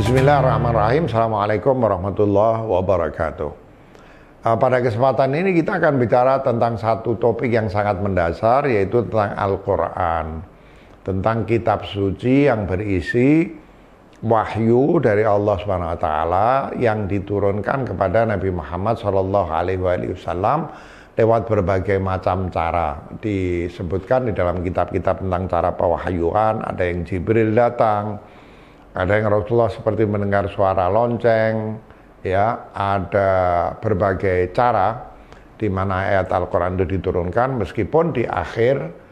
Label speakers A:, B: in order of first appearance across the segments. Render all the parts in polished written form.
A: Bismillahirrahmanirrahim. Assalamualaikum warahmatullahi wabarakatuh. Pada kesempatan ini kita akan bicara tentang satu topik yang sangat mendasar, yaitu tentang Al-Quran. Tentang kitab suci yang berisi wahyu dari Allah SWT yang diturunkan kepada Nabi Muhammad SAW lewat berbagai macam cara. Disebutkan di dalam kitab-kitab tentang cara pewahyuan, ada yang Jibril datang, ada yang Rasulullah seperti mendengar suara lonceng, ya, ada berbagai cara di mana ayat Al-Quran itu diturunkan. Meskipun di akhir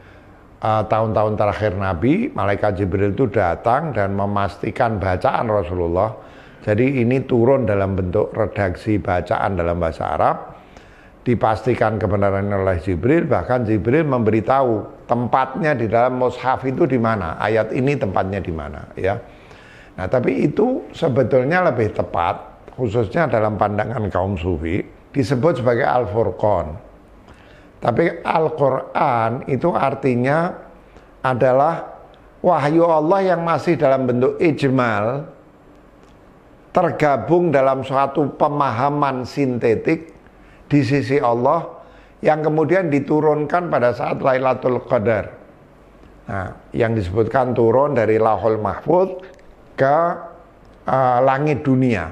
A: tahun-tahun terakhir Nabi, malaikat Jibril itu datang dan memastikan bacaan Rasulullah. Jadi ini turun dalam bentuk redaksi bacaan dalam bahasa Arab, dipastikan kebenarannya oleh Jibril. Bahkan Jibril memberitahu tempatnya di dalam mushaf itu di mana, ayat ini tempatnya di mana, ya. Nah, tapi itu sebetulnya lebih tepat, khususnya dalam pandangan kaum sufi, disebut sebagai Al-Furqan. Tapi Al-Quran itu artinya adalah wahyu Allah yang masih dalam bentuk ijmal, tergabung dalam suatu pemahaman sintetik di sisi Allah, yang kemudian diturunkan pada saat Lailatul Qadar. Nah, yang disebutkan turun dari Lauhul Mahfuz ke langit dunia,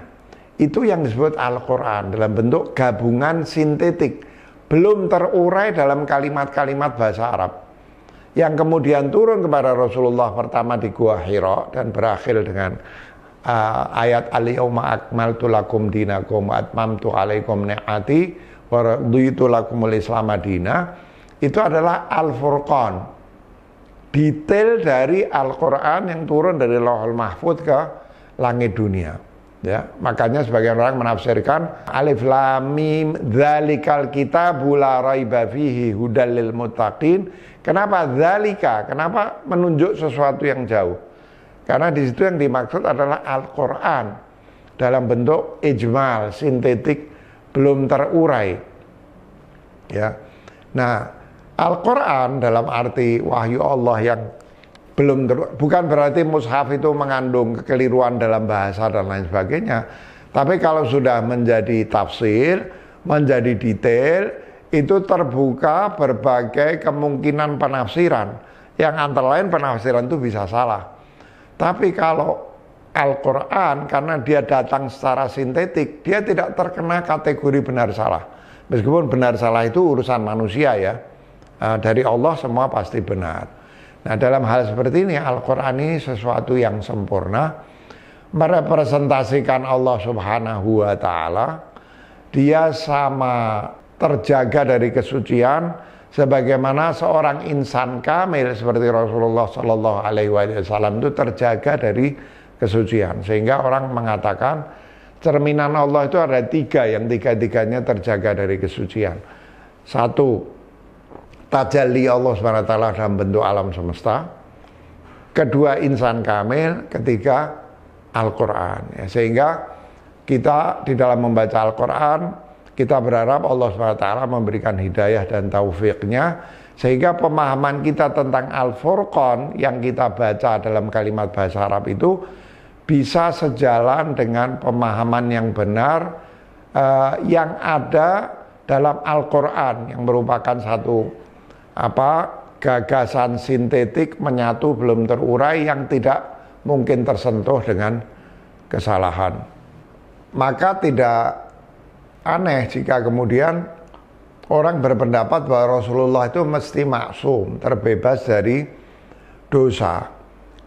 A: itu yang disebut Al-Quran dalam bentuk gabungan sintetik, belum terurai dalam kalimat-kalimat bahasa Arab, yang kemudian turun kepada Rasulullah pertama di Gua Hira dan berakhir dengan ayat Al-Yawma akmaltu lakum dinakum wa atmamtu alaikum ni'ati wa raditu lakumul Islam madina. Itu adalah Al-Furqan, detail dari Al-Quran yang turun dari Lauhul Mahfuz ke langit dunia, ya. Makanya sebagian orang menafsirkan Alif Lam Mim dzalikal kitabu la raiba fihi hudal lil muttaqin. Kenapa dzalika? Kenapa menunjuk sesuatu yang jauh? Karena di situ yang dimaksud adalah Al-Quran dalam bentuk ijmal, sintetik, belum terurai, ya. Nah, Al-Quran dalam arti wahyu Allah yang belum bukan berarti mushaf itu mengandung kekeliruan dalam bahasa dan lain sebagainya. Tapi kalau sudah menjadi tafsir, menjadi detail, itu terbuka berbagai kemungkinan penafsiran, yang antara lain penafsiran itu bisa salah. Tapi kalau Al-Quran, karena dia datang secara sintetik, dia tidak terkena kategori benar salah. Meskipun benar salah itu urusan manusia, ya. Dari Allah semua pasti benar. Nah, dalam hal seperti ini Al-Quran ini sesuatu yang sempurna, merepresentasikan Allah Subhanahu wa Ta'ala. Dia sama terjaga dari kesucian sebagaimana seorang insan kamil seperti Rasulullah Shallallahu Alaihi Wasallam itu terjaga dari kesucian, sehingga orang mengatakan cerminan Allah itu ada tiga, yang tiga-tiganya terjaga dari kesucian. Satu, tajalli Allah SWT dalam bentuk alam semesta. Kedua, insan kamil. Ketiga, Al-Quran, ya. Sehingga kita di dalam membaca Al-Quran, kita berharap Allah SWT memberikan hidayah dan taufiknya, sehingga pemahaman kita tentang Al-Furqan yang kita baca dalam kalimat bahasa Arab itu bisa sejalan dengan pemahaman yang benar yang ada dalam Al-Quran, yang merupakan satu gagasan sintetik menyatu belum terurai yang tidak mungkin tersentuh dengan kesalahan. Maka tidak aneh jika kemudian orang berpendapat bahwa Rasulullah itu mesti maksum, terbebas dari dosa,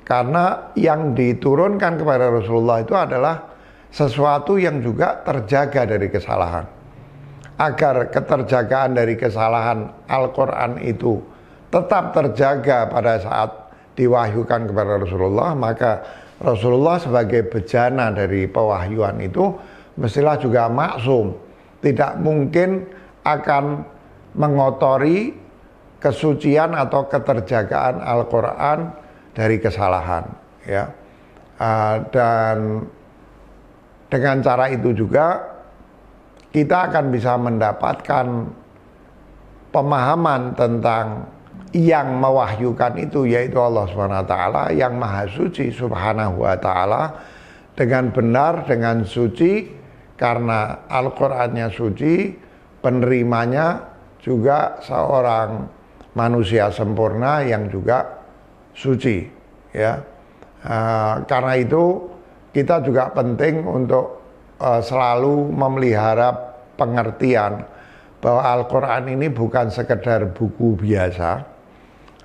A: karena yang diturunkan kepada Rasulullah itu adalah sesuatu yang juga terjaga dari kesalahan. Agar keterjagaan dari kesalahan Al-Quran itu tetap terjaga pada saat diwahyukan kepada Rasulullah, maka Rasulullah sebagai bejana dari pewahyuan itu mestilah juga maksum, tidak mungkin akan mengotori kesucian atau keterjagaan Al-Quran dari kesalahan, ya. Dan dengan cara itu juga kita akan bisa mendapatkan pemahaman tentang yang mewahyukan itu, yaitu Allah SWT yang Maha Suci Subhanahu wa Ta'ala, dengan benar, dengan suci, karena Al-Qur'annya suci, penerimanya juga seorang manusia sempurna yang juga suci, ya. Karena itu kita juga penting untuk selalu memelihara pengertian bahwa Al-Quran ini bukan sekedar buku biasa.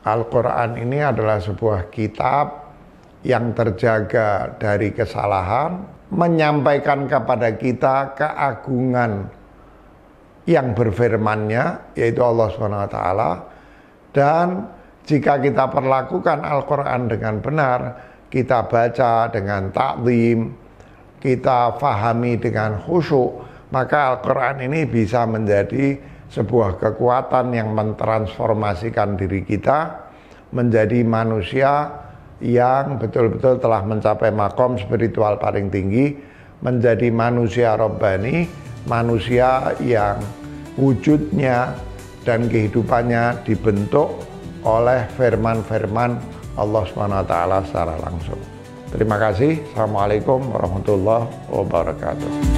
A: Al-Quran ini adalah sebuah kitab yang terjaga dari kesalahan, menyampaikan kepada kita keagungan yang berfirman-Nya, yaitu Allah SWT. Dan jika kita perlakukan Al-Quran dengan benar, kita baca dengan ta'zim, kita fahami dengan khusyuk, maka Al-Quran ini bisa menjadi sebuah kekuatan yang mentransformasikan diri kita menjadi manusia yang betul-betul telah mencapai makom spiritual paling tinggi, menjadi manusia Rabbani, manusia yang wujudnya dan kehidupannya dibentuk oleh firman-firman Allah SWT secara langsung. Terima kasih. Assalamualaikum warahmatullahi wabarakatuh.